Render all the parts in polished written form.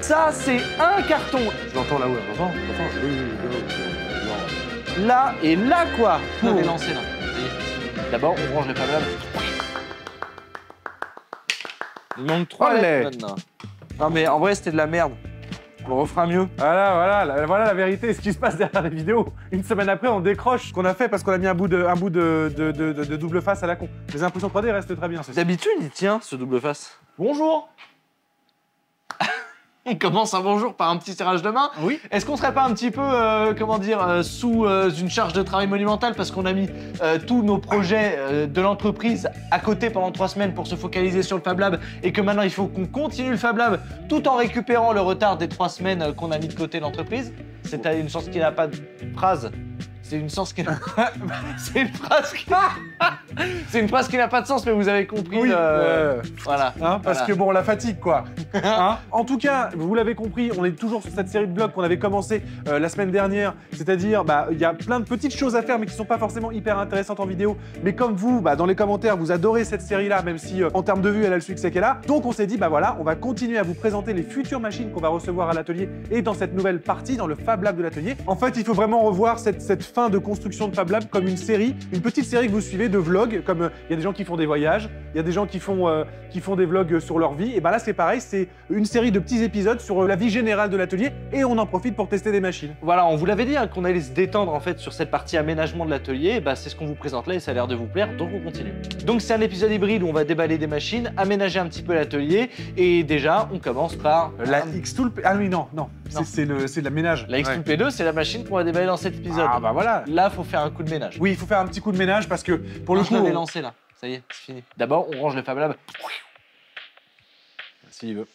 Ça, c'est un carton. Je l'entends là, ouais, j'entends. Là et là, quoi. On est lancé là. D'abord, on range les Fab Labs. Il manque 3 Allez. lettres maintenant. Non, mais en vrai, c'était de la merde. On refera mieux. Voilà la vérité, ce qui se passe derrière les vidéos. Une semaine après, on décroche ce qu'on a fait parce qu'on a mis un bout de double face à la con. Les impressions 3D restent très bien. D'habitude, il tient ce double face. Bonjour. On commence un bonjour par un petit serrage de main. Oui. Est-ce qu'on serait pas un petit peu, sous une charge de travail monumentale parce qu'on a mis tous nos projets de l'entreprise à côté pendant 3 semaines pour se focaliser sur le Fab Lab et que maintenant il faut qu'on continue le Fab Lab tout en récupérant le retard des 3 semaines qu'on a mis de côté l'entreprise. C'est une chance qui n'a pas de phrase. C'est une sens qui c'est une phrase qui c'est une phrase qui n'a pas de sens, mais vous avez compris. Oui, voilà. Hein, parce Voilà. que bon, la fatigue, quoi. Hein, en tout cas, vous l'avez compris, on est toujours sur cette série de vlogs qu'on avait commencé la semaine dernière. C'est-à-dire, il y a plein de petites choses à faire, mais qui sont pas forcément hyper intéressantes en vidéo. Mais comme vous, dans les commentaires, vous adorez cette série-là, même si en termes de vues, elle a le succès qu'elle a. Donc on s'est dit, voilà, on va continuer à vous présenter les futures machines qu'on va recevoir à l'atelier et dans cette nouvelle partie, dans le Fab Lab de l'atelier. En fait, il faut vraiment revoir cette fin de construction de Fab Lab comme une série, une petite série que vous suivez de vlogs, comme il y a des gens qui font des voyages, il y a des gens qui font des vlogs sur leur vie, et là c'est pareil, c'est une série de petits épisodes sur la vie générale de l'atelier et on en profite pour tester des machines. Voilà, on vous l'avait dit qu'on allait se détendre en fait sur cette partie aménagement de l'atelier, c'est ce qu'on vous présente là et ça a l'air de vous plaire, donc on continue. Donc c'est un épisode hybride où on va déballer des machines, aménager un petit peu l'atelier et déjà on commence par La X-Tool... Ah oui, non. C'est de la ménage. la X-Tool P2, c'est la machine qu'on va déballer dans cet épisode. Ah voilà. Là, faut faire un coup de ménage. Oui, il faut faire un petit coup de ménage parce que pour le Je coup... l'avais lancé là. Ça y est, c'est fini. D'abord, on range le Fab Lab. S'il veut.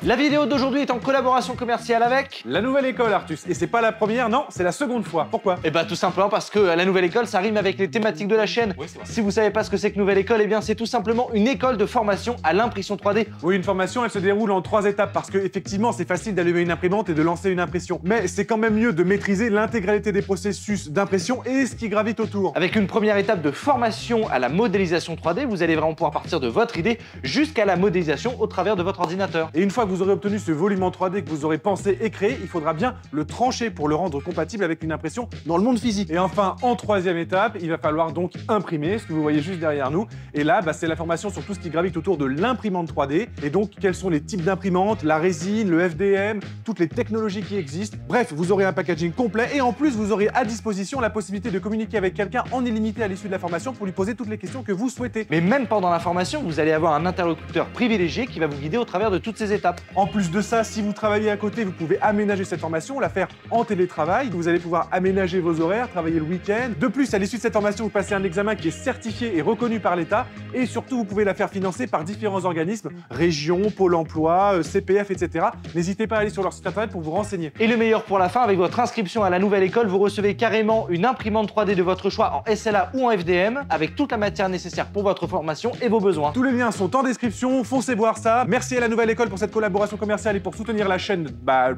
La vidéo d'aujourd'hui est en collaboration commerciale avec... La nouvelle école, Artus. Et c'est pas la première, non, c'est la seconde fois. Pourquoi? Tout simplement parce que la nouvelle école, ça rime avec les thématiques de la chaîne. Oui, c'est vrai. Si vous savez pas ce que c'est que nouvelle école, c'est tout simplement une école de formation à l'impression 3D. Oui, une formation, elle se déroule en 3 étapes parce que effectivement, c'est facile d'allumer une imprimante et de lancer une impression. Mais c'est quand même mieux de maîtriser l'intégralité des processus d'impression et ce qui gravite autour. Avec une première étape de formation à la modélisation 3D, vous allez vraiment pouvoir partir de votre idée jusqu'à la modélisation au travers de votre ordinateur. Et une fois que vous aurez obtenu ce volume en 3D que vous aurez pensé et créé, il faudra bien le trancher pour le rendre compatible avec une impression dans le monde physique. Et enfin, en 3e étape, il va falloir donc imprimer, ce que vous voyez juste derrière nous. Et là, c'est la formation sur tout ce qui gravite autour de l'imprimante 3D. Et donc, quels sont les types d'imprimantes, la résine, le FDM, toutes les technologies qui existent. Bref, vous aurez un packaging complet et en plus, vous aurez à disposition la possibilité de communiquer avec quelqu'un en illimité à l'issue de la formation pour lui poser toutes les questions que vous souhaitez. Mais même pendant la formation, vous allez avoir un interlocuteur privilégié qui va vous guider au travers de toutes ces étapes. En plus de ça, si vous travaillez à côté, vous pouvez aménager cette formation, la faire en télétravail. Vous allez pouvoir aménager vos horaires, travailler le week-end. De plus, à l'issue de cette formation, vous passez un examen qui est certifié et reconnu par l'État. Et surtout, vous pouvez la faire financer par différents organismes, régions, Pôle emploi, CPF, etc. N'hésitez pas à aller sur leur site internet pour vous renseigner. Et le meilleur pour la fin, avec votre inscription à la nouvelle école, vous recevez carrément une imprimante 3D de votre choix en SLA ou en FDM, avec toute la matière nécessaire pour votre formation et vos besoins. Tous les liens sont en description, foncez voir ça. Merci à la nouvelle école pour cette collaboration commerciale et pour soutenir la chaîne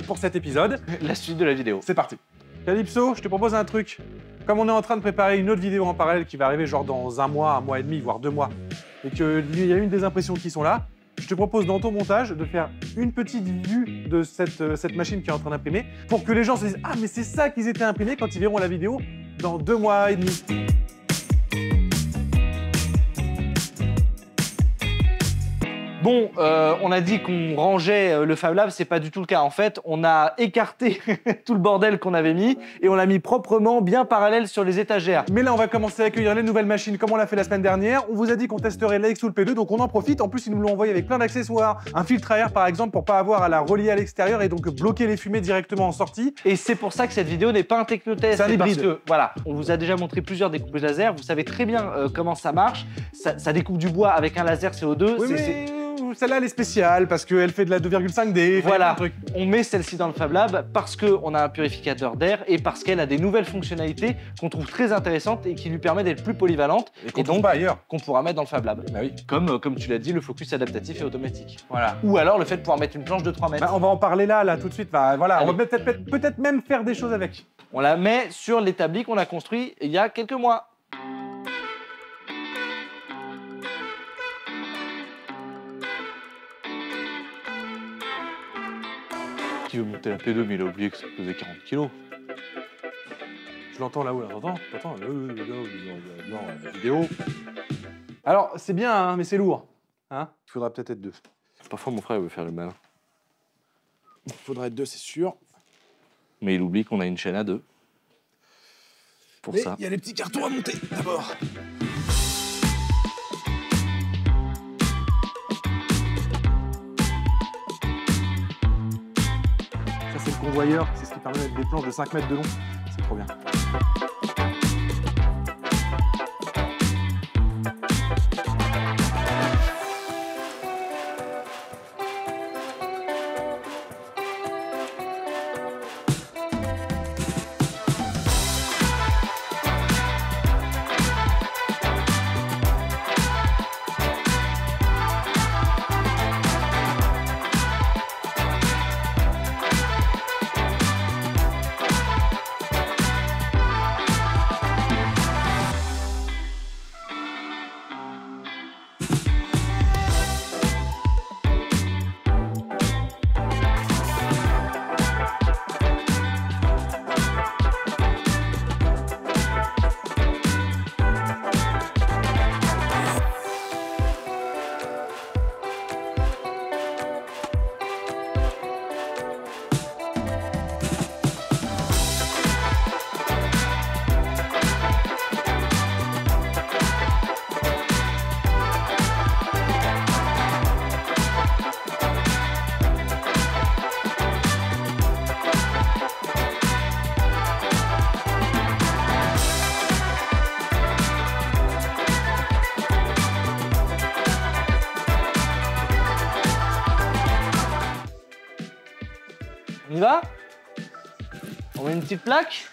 pour cet épisode. La suite de la vidéo. C'est parti. Calypso, je te propose un truc. Comme on est en train de préparer une autre vidéo en parallèle qui va arriver genre dans un mois et demi, voire 2 mois, et qu'il y a une des impressions qui sont là, je te propose dans ton montage de faire une petite vue de cette machine qui est en train d'imprimer pour que les gens se disent « Ah, mais c'est ça qu'ils étaient imprimés quand ils verront la vidéo dans 2 mois et demi. » Bon, on a dit qu'on rangeait le Fab Lab, c'est pas du tout le cas. En fait, on a écarté tout le bordel qu'on avait mis et on l'a mis proprement, bien parallèle sur les étagères. Mais là, on va commencer à accueillir les nouvelles machines comme on l'a fait la semaine dernière. On vous a dit qu'on testerait la X-Tool P2, donc on en profite. En plus, ils nous l'ont envoyé avec plein d'accessoires. Un filtre à air, par exemple, pour pas avoir à la relier à l'extérieur et donc bloquer les fumées directement en sortie. Et c'est pour ça que cette vidéo n'est pas un technotest. C'est un hybride. Parce que, voilà, on vous a déjà montré plusieurs découpes laser. Vous savez très bien comment ça marche. Ça découpe du bois avec un laser CO2. Oui, C'est- mais celle-là, elle est spéciale parce qu'elle fait de la 2,5D. Voilà, truc. on met celle-ci dans le Fab Lab parce qu'on a un purificateur d'air et parce qu'elle a des nouvelles fonctionnalités qu'on trouve très intéressantes et qui lui permettent d'être plus polyvalente Et donc pas ailleurs. qu'on pourra mettre dans le Fab Lab. Bah oui. Comme tu l'as dit, le focus adaptatif et automatique. Voilà. Ou alors le fait de pouvoir mettre une planche de 3 mètres. Bah, on va en parler là, tout de suite. Bah, voilà, Allez. on va peut-être même faire des choses avec. On la met sur l'établi qu'on a construit il y a quelques mois. Qui veut monter la P2 mais il a oublié que ça pesait 40 kg. Je l'entends là-haut, là, t'entends dans la vidéo. Alors, c'est bien, hein, mais c'est lourd. Hein, il faudra peut-être être deux. Parfois mon frère veut faire le malin. Il faudra être deux, c'est sûr. Mais il oublie qu'on a une chaîne à deux. Pour Mais ça. il y a les petits cartons à monter, d'abord. Ça, c'est le convoyeur. C'est ce qui permet de mettre des planches de 5 mètres de long. C'est trop bien. On y va? On met une petite plaque?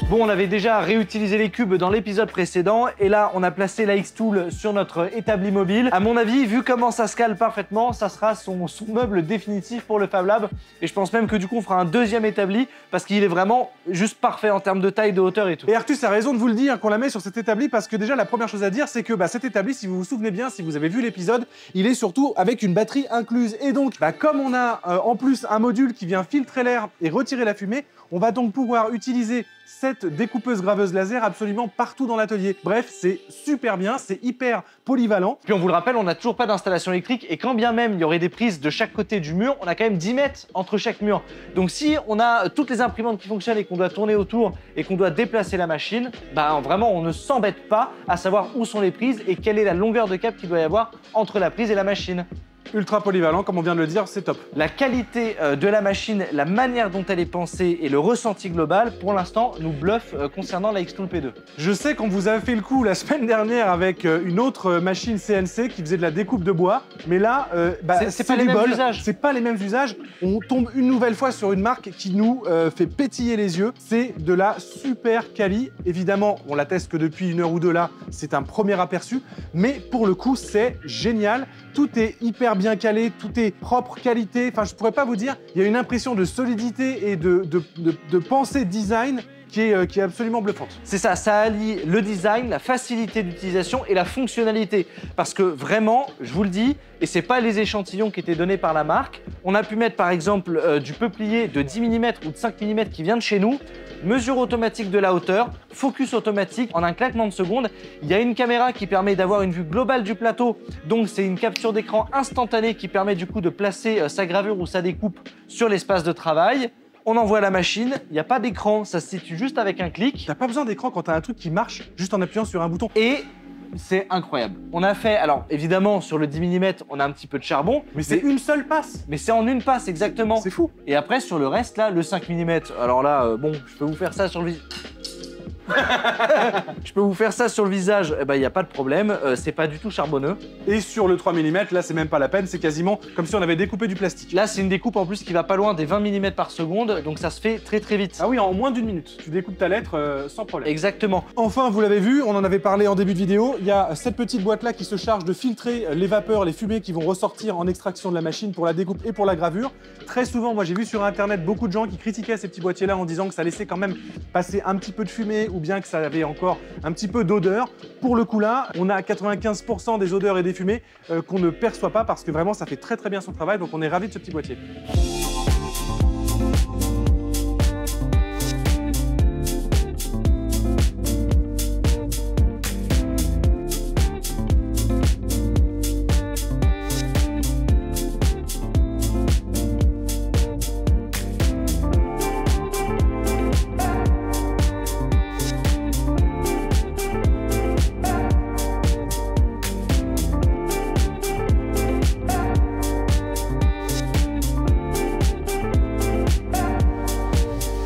Bon, on avait déjà réutilisé les cubes dans l'épisode précédent et là, on a placé la X-Tool sur notre établi mobile. À mon avis, vu comment ça se cale parfaitement, ça sera son meuble définitif pour le Fab Lab. Et je pense même que du coup, on fera un deuxième établi parce qu'il est vraiment juste parfait en termes de taille, de hauteur et tout. Et Artus a raison de vous le dire qu'on la met sur cet établi parce que déjà la première chose à dire c'est que cet établi, si vous vous souvenez bien, si vous avez vu l'épisode, il est surtout avec une batterie incluse. Et donc comme on a en plus un module qui vient filtrer l'air et retirer la fumée, on va donc pouvoir utiliser cette découpeuse graveuse laser absolument partout dans l'atelier. Bref, c'est super bien, c'est hyper polyvalent. Puis on vous le rappelle, on n'a toujours pas d'installation électrique et quand bien même il y aurait des prises de chaque côté du mur, on a quand même 10 mètres entre chaque mur. Donc si on a toutes les imprimantes qui fonctionnent et qu'on doit tourner autour et qu'on doit déplacer la machine, vraiment on ne s'embête pas à savoir où sont les prises et quelle est la longueur de câble qu'il doit y avoir entre la prise et la machine. Ultra polyvalent, comme on vient de le dire, c'est top. La qualité de la machine, la manière dont elle est pensée et le ressenti global, pour l'instant, nous bluffe concernant la Xtool P2. Je sais qu'on vous avait fait le coup la semaine dernière avec une autre machine CNC qui faisait de la découpe de bois, mais là, c'est pas les mêmes usages. C'est pas les mêmes usages. On tombe une nouvelle fois sur une marque qui nous fait pétiller les yeux. C'est de la super quali. Évidemment, on la teste que depuis 1 heure ou 2 là, c'est un premier aperçu, mais pour le coup, c'est génial. Tout est hyper bien calé, tout est propre, qualité. Enfin, je pourrais pas vous dire, il y a une impression de solidité et de pensée design qui est absolument bluffante. C'est ça, ça allie le design, la facilité d'utilisation et la fonctionnalité. Parce que vraiment, je vous le dis, et c'est pas les échantillons qui étaient donnés par la marque, on a pu mettre par exemple du peuplier de 10 mm ou de 5 mm qui vient de chez nous, mesure automatique de la hauteur, focus automatique en un claquement de secondes. Il y a une caméra qui permet d'avoir une vue globale du plateau, donc c'est une capture d'écran instantanée qui permet du coup de placer sa gravure ou sa découpe sur l'espace de travail. On envoie la machine, il n'y a pas d'écran, ça se situe juste avec un clic. T'as pas besoin d'écran quand t'as un truc qui marche juste en appuyant sur un bouton. Et c'est incroyable. On a fait, alors évidemment sur le 10 mm, on a un petit peu de charbon. Mais c'est une seule passe. Mais c'est en une passe exactement. C'est fou. Et après sur le reste là, le 5 mm, alors là, bon, je peux vous faire ça sur le visage. Je peux vous faire ça sur le visage, il n'y a pas de problème, c'est pas du tout charbonneux. Et sur le 3 mm, là c'est même pas la peine, c'est quasiment comme si on avait découpé du plastique. Là c'est une découpe en plus qui va pas loin des 20 mm par seconde, donc ça se fait très très vite. Ah oui, en moins d'1 minute, tu découpes ta lettre sans problème. Exactement. Enfin, vous l'avez vu, on en avait parlé en début de vidéo, il y a cette petite boîte là qui se charge de filtrer les vapeurs, les fumées qui vont ressortir en extraction de la machine pour la découpe et pour la gravure. Très souvent, moi j'ai vu sur internet beaucoup de gens qui critiquaient ces petits boîtiers là en disant que ça laissait quand même passer un petit peu de fumée ou bien que ça avait encore un petit peu d'odeur. Pour le coup là, on a 95% des odeurs et des fumées qu'on ne perçoit pas parce que vraiment ça fait très très bien son travail, donc on est ravis de ce petit boîtier.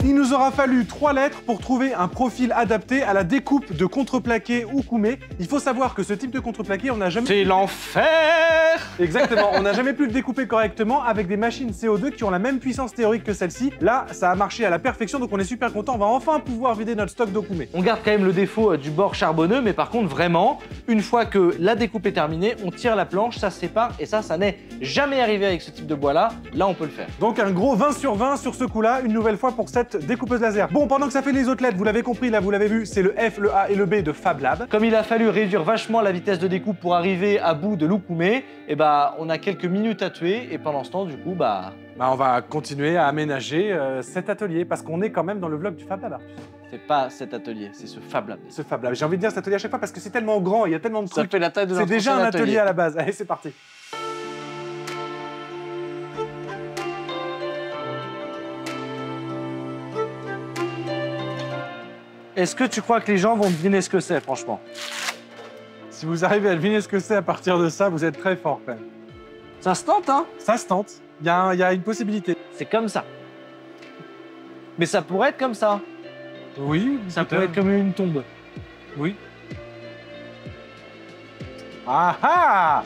Il nous aura fallu 3 lettres pour trouver un profil adapté à la découpe de contreplaqué ou koumé. Il faut savoir que ce type de contreplaqué, on n'a jamais... C'est l'enfer! Exactement, on n'a jamais pu le découper correctement avec des machines CO2 qui ont la même puissance théorique que celle-ci. Là, ça a marché à la perfection, donc on est super content. On va enfin pouvoir vider notre stock de koumé. On garde quand même le défaut du bord charbonneux, mais par contre, vraiment, une fois que la découpe est terminée, on tire la planche, ça se sépare, et ça n'est jamais arrivé avec ce type de bois-là. Là, on peut le faire. Donc un gros 20 sur 20 sur ce coup-là, une nouvelle fois pour cette découpeuse laser. Bon, pendant que ça fait les autres lettres, vous l'avez compris, là vous l'avez vu, c'est le F, le A et le B de Fab Lab. Comme il a fallu réduire vachement la vitesse de découpe pour arriver à bout de l'Oukoumé, et on a quelques minutes à tuer, et pendant ce temps, du coup, on va continuer à aménager cet atelier, parce qu'on est quand même dans le vlog du Fab Lab. C'est pas cet atelier, c'est ce Fab Lab. Ce Fab Lab. J'ai envie de dire cet atelier à chaque fois parce que c'est tellement grand, il y a tellement de Ça trucs. fait la taille de C'est déjà un atelier à la base. Allez, c'est parti. Est-ce que tu crois que les gens vont deviner ce que c'est, franchement? Si vous arrivez à deviner ce que c'est à partir de ça, vous êtes très fort quand même. Ça se tente, hein? Ça se tente. Il y a une possibilité. C'est comme ça. Mais ça pourrait être comme ça. Oui, Ça pourrait être comme une tombe. Oui. Ah ah!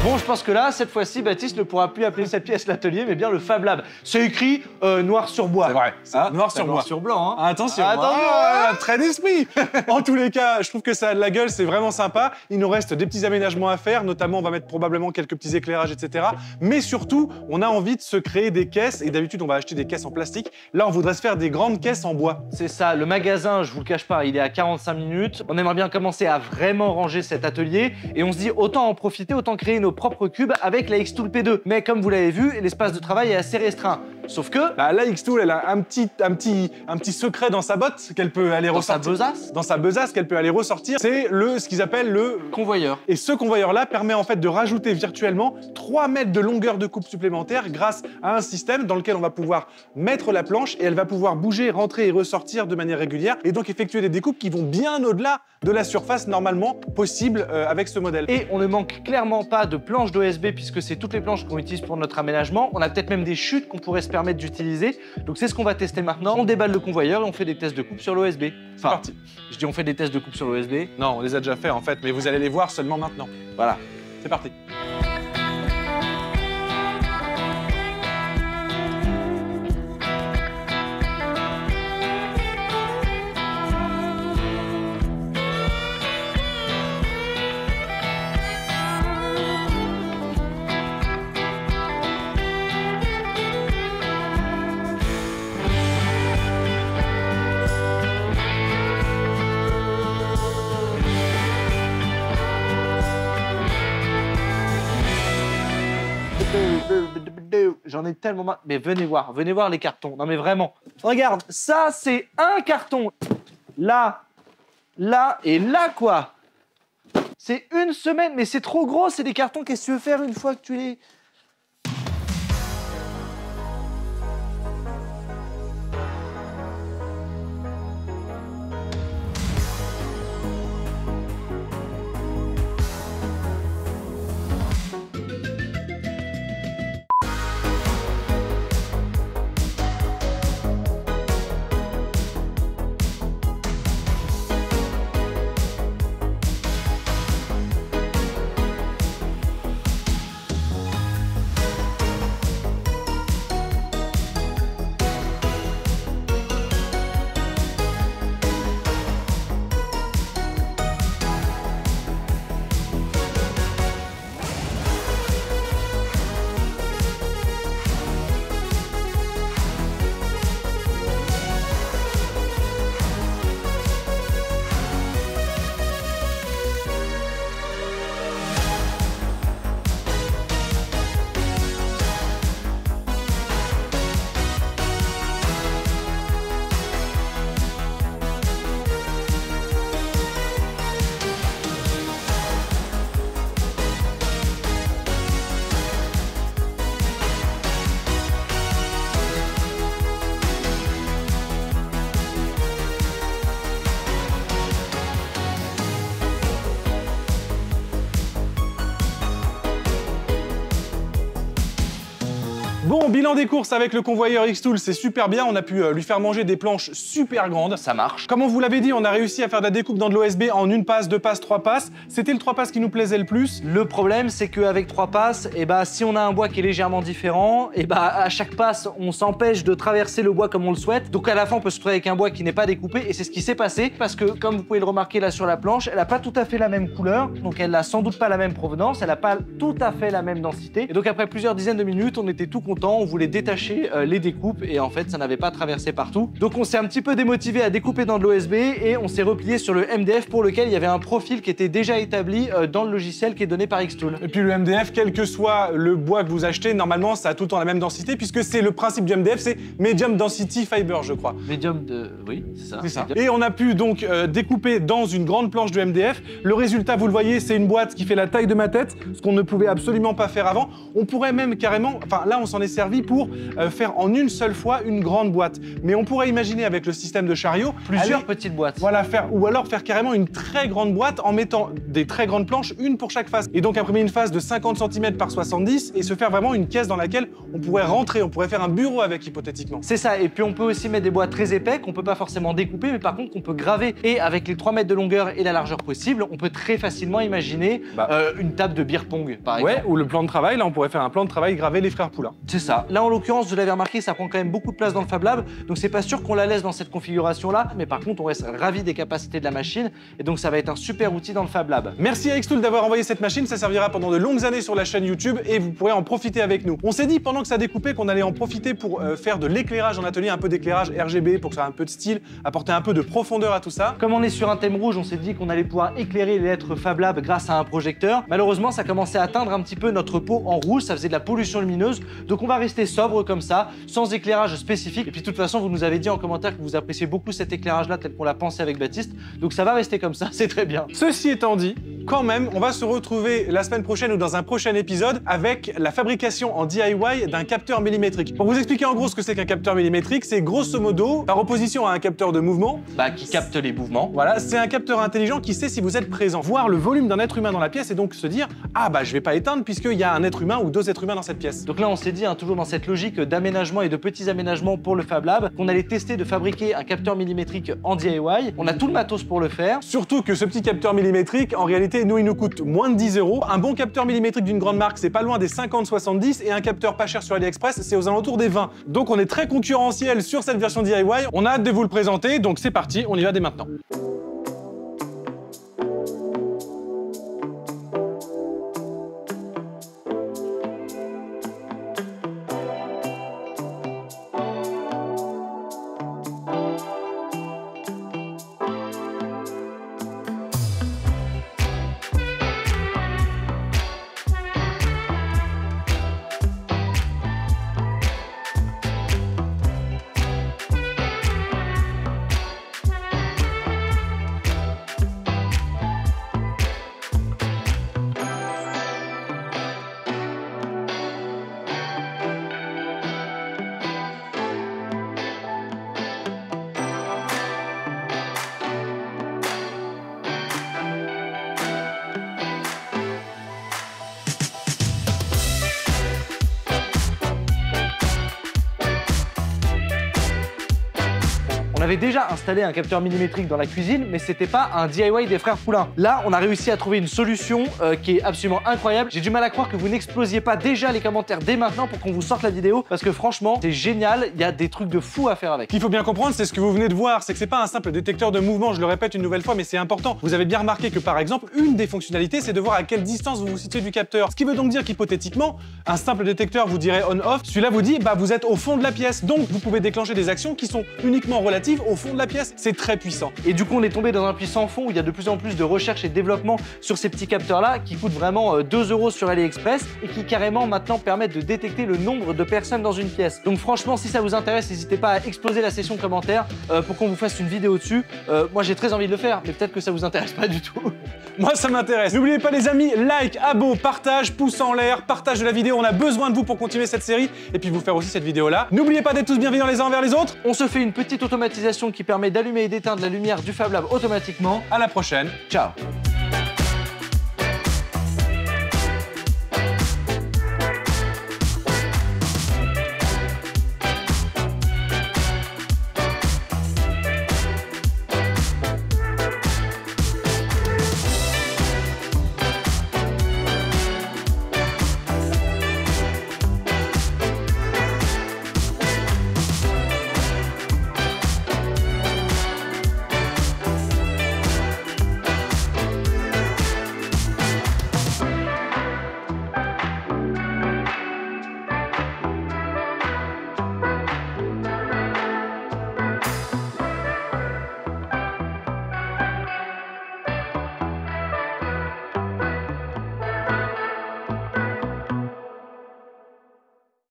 Bon, je pense que là, cette fois-ci, Baptiste ne pourra plus appeler cette pièce l'atelier, mais bien le Fab Lab. C'est écrit noir sur bois. C'est vrai, Hein, noir sur bois. Noir sur blanc, hein. Attention, Attention, ah, trait d'esprit. En tous les cas, je trouve que ça a de la gueule, c'est vraiment sympa. Il nous reste des petits aménagements à faire, notamment on va mettre probablement quelques petits éclairages, etc. Mais surtout, on a envie de se créer des caisses, et d'habitude on va acheter des caisses en plastique. Là, on voudrait se faire des grandes caisses en bois. C'est ça, le magasin, je vous le cache pas, il est à 45 minutes. On aimerait bien commencer à vraiment ranger cet atelier, et on se dit autant en profiter, autant créer nos propres cubes avec la Xtool P2. Mais comme vous l'avez vu, l'espace de travail est assez restreint. Sauf que... Bah, la Xtool, elle a un petit secret dans sa botte qu'elle peut aller ressortir. Dans sa besace. Dans sa besace qu'elle peut aller ressortir. C'est ce qu'ils appellent le Convoyeur. Et ce convoyeur-là permet en fait de rajouter virtuellement 3 mètres de longueur de coupe supplémentaire grâce à un système dans lequel on va pouvoir mettre la planche et elle va pouvoir bouger, rentrer et ressortir de manière régulière et donc effectuer des découpes qui vont bien au-delà de la surface normalement possible avec ce modèle. Et on ne manque clairement pas de planches d'OSB puisque c'est toutes les planches qu'on utilise pour notre aménagement. On a peut-être même des chutes qu'on pourrait se permettre d'utiliser. Donc c'est ce qu'on va tester maintenant. On déballe le convoyeur et on fait des tests de coupe sur l'OSB. C'est parti. Je dis on fait des tests de coupe sur l'OSB. Non, on les a déjà fait en fait, mais vous allez les voir seulement maintenant. Voilà. C'est parti. J'en ai tellement marre. Mais venez voir les cartons. Non mais vraiment. Regarde, ça c'est un carton. Là, là et là quoi. C'est une semaine, mais c'est trop gros, c'est des cartons. Qu'est-ce que tu veux faire une fois que tu les... Bon, bilan des courses avec le convoyeur Xtool, c'est super bien. On a pu lui faire manger des planches super grandes. Ça marche. Comme on vous l'avait dit, on a réussi à faire de la découpe dans de l'OSB en 1 passe, 2 passes, 3 passes. C'était le 3 passes qui nous plaisait le plus. Le problème, c'est qu'avec 3 passes, si on a un bois qui est légèrement différent, à chaque passe, on s'empêche de traverser le bois comme on le souhaite. Donc à la fin, on peut se retrouver avec un bois qui n'est pas découpé. Et c'est ce qui s'est passé parce que, comme vous pouvez le remarquer là sur la planche, elle n'a pas tout à fait la même couleur. Donc elle n'a sans doute pas la même provenance. Elle n'a pas tout à fait la même densité. Et donc après plusieurs dizaines de minutes, on était tout content. On voulait détacher les découpes et en fait, ça n'avait pas traversé partout. Donc on s'est un petit peu démotivé à découper dans de l'OSB et on s'est replié sur le MDF pour lequel il y avait un profil qui était déjà établi dans le logiciel qui est donné par Xtool. Et puis le MDF, quel que soit le bois que vous achetez, normalement, ça a tout le temps la même densité puisque c'est le principe du MDF, c'est Medium Density Fiber, je crois. Medium de... Oui, c'est ça. C'est ça. Et on a pu donc découper dans une grande planche de MDF. Le résultat, vous le voyez, c'est une boîte qui fait la taille de ma tête, ce qu'on ne pouvait absolument pas faire avant. On pourrait même carrément... Enfin, là, on s'en est servi pour faire en une seule fois une grande boîte. Mais on pourrait imaginer avec le système de chariot Plusieurs petites boîtes. Voilà, ou alors faire carrément une très grande boîte en mettant des très grandes planches, une pour chaque face. Et donc imprimer une face de 50 cm par 70 et se faire vraiment une caisse dans laquelle on pourrait rentrer, on pourrait faire un bureau avec hypothétiquement. C'est ça, et puis on peut aussi mettre des boîtes très épais qu'on peut pas forcément découper, mais par contre qu'on peut graver. Et avec les 3 mètres de longueur et la largeur possible, on peut très facilement imaginer une table de beer pong, par exemple. Ouais, ou le plan de travail, là on pourrait faire un plan de travail gravé les frères Poulain. C'est ça. Là en l'occurrence, vous l'avez remarqué, ça prend quand même beaucoup de place dans le Fab Lab, donc c'est pas sûr qu'on la laisse dans cette configuration-là, mais par contre on reste ravi des capacités de la machine, et donc ça va être un super outil dans le Fab Lab. Merci à Xtool d'avoir envoyé cette machine, ça servira pendant de longues années sur la chaîne YouTube et vous pourrez en profiter avec nous. On s'est dit pendant que ça découpait qu'on allait en profiter pour faire de l'éclairage en atelier, un peu d'éclairage RGB pour que ça ait un peu de style, apporter un peu de profondeur à tout ça. Comme on est sur un thème rouge, on s'est dit qu'on allait pouvoir éclairer les lettres Fab Lab grâce à un projecteur. Malheureusement, ça commençait à atteindre un petit peu notre peau en rouge, ça faisait de la pollution lumineuse, donc on va rester sobre comme ça, sans éclairage spécifique. Et puis de toute façon, vous nous avez dit en commentaire que vous appréciez beaucoup cet éclairage-là tel qu'on l'a pensé avec Baptiste, donc ça va rester comme ça, c'est très bien. Ceci étant dit, quand même, on va se retrouver la semaine prochaine ou dans un prochain épisode avec la fabrication en DIY d'un capteur millimétrique. Pour vous expliquer en gros ce que c'est qu'un capteur millimétrique, c'est grosso modo, par opposition à un capteur de mouvement, Qui capte les mouvements. voilà, c'est un capteur intelligent qui sait si vous êtes présent, voir le volume d'un être humain dans la pièce et donc se dire « Ah je vais pas éteindre puisqu'il y a un être humain ou 2 êtres humains dans cette pièce ». Donc là, on s'est dit, toujours dans cette logique d'aménagement et de petits aménagements pour le Fab Lab, qu'on allait tester de fabriquer un capteur millimétrique en DIY. On a tout le matos pour le faire. Surtout que ce petit capteur millimétrique, en réalité, nous, il nous coûte moins de 10 €. Un bon capteur millimétrique d'une grande marque, c'est pas loin des 50-70 et un capteur pas cher sur AliExpress, c'est aux alentours des 20. Donc on est très concurrentiel sur cette version DIY. On a hâte de vous le présenter, donc c'est parti, on y va dès maintenant. On avait déjà installé un capteur millimétrique dans la cuisine, mais c'était pas un DIY des frères Poulain. Là, on a réussi à trouver une solution qui est absolument incroyable. J'ai du mal à croire que vous n'explosiez pas déjà les commentaires dès maintenant pour qu'on vous sorte la vidéo, parce que franchement, c'est génial, il y a des trucs de fou à faire avec. Ce qu'il faut bien comprendre, c'est ce que vous venez de voir, c'est que c'est pas un simple détecteur de mouvement, je le répète une nouvelle fois, mais c'est important. Vous avez bien remarqué que par exemple, une des fonctionnalités, c'est de voir à quelle distance vous vous situez du capteur. Ce qui veut donc dire qu'hypothétiquement, un simple détecteur vous dirait on-off, celui-là vous dit vous êtes au fond de la pièce, donc vous pouvez déclencher des actions qui sont uniquement relatives au fond de la pièce. C'est très puissant. Et du coup, on est tombé dans un puits sans fond où il y a de plus en plus de recherche et de développement sur ces petits capteurs-là qui coûtent vraiment 2 € sur AliExpress et qui carrément maintenant permettent de détecter le nombre de personnes dans une pièce. Donc franchement, si ça vous intéresse, n'hésitez pas à exploser la section commentaires pour qu'on vous fasse une vidéo dessus. Moi, j'ai très envie de le faire, mais peut-être que ça vous intéresse pas du tout. Moi, ça m'intéresse. N'oubliez pas les amis, like, abo, partage, pouce en l'air, partage de la vidéo. On a besoin de vous pour continuer cette série et puis vous faire aussi cette vidéo-là. N'oubliez pas d'être tous bienveillants les uns envers les autres. On se fait une petite automatisation qui permet d'allumer et d'éteindre la lumière du Fab Lab automatiquement. À la prochaine. Ciao.